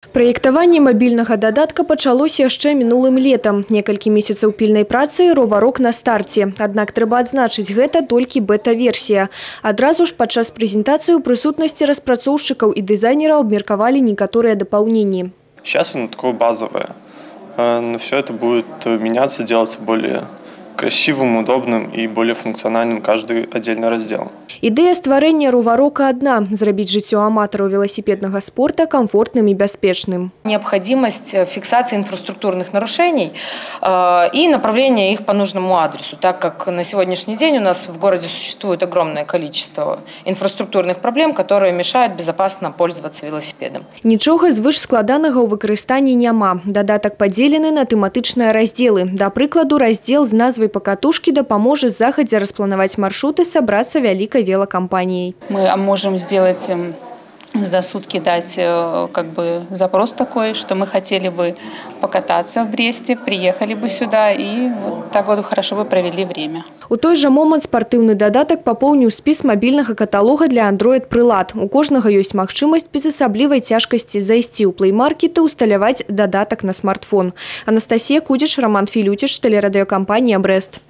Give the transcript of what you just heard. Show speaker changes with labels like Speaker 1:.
Speaker 1: Праектаванне мабільнага дадатка пачалося яшчэ мінулым летам. Некалькі месяцаў пільнай працы, роварок на старце. Аднак трэба адзначыць, гэта толькі бета-версія. Адразу ж падчас прэзентацыі ў прысутнасці распрацоўшчыкаў і дызайнераў абмеркавалі некаторыя дапаўненні.
Speaker 2: Сейчас оно такое базовое, но все это будет меняться, делаться более красивым, удобным и более функциональным каждый отдельный раздел.
Speaker 1: Ідэя стварэння роварока одна – зрабіць жыццё аматараў велосипедного спорта комфортным и бяспечным.
Speaker 3: Необходимость фиксации инфраструктурных нарушений и направления их по нужному адресу, так как на сегодняшний день у нас в городе существует огромное количество инфраструктурных проблем, которые мешают безопасно пользоваться велосипедом.
Speaker 1: Нічога звышскладанага ў выкарыстанні няма. Дадатак падзелены на тэматычныя раздзелы. Да прыкладу, раздзел з назвай пакатушкі дапаможа загадзя распланаваць маршруты, сабрацца вялікай велокомпанией.
Speaker 4: Мы можем сделать за сутки, дать запрос такой, что мы хотели бы покататься в Бресте, приехали бы сюда и вот так вот хорошо бы провели время.
Speaker 1: У той жа момант спартыўны дадатак папоўніў спіс мабільнага каталога для Android-прылад. У кожнага ёсць магчымасць без асаблівай цяжкасці зайсці ў Play-маркет і усталяваць дадатак на смартфон. Анастасія Кудзіч, Роман Філюціч, тэлерадыёкампанія «Брест».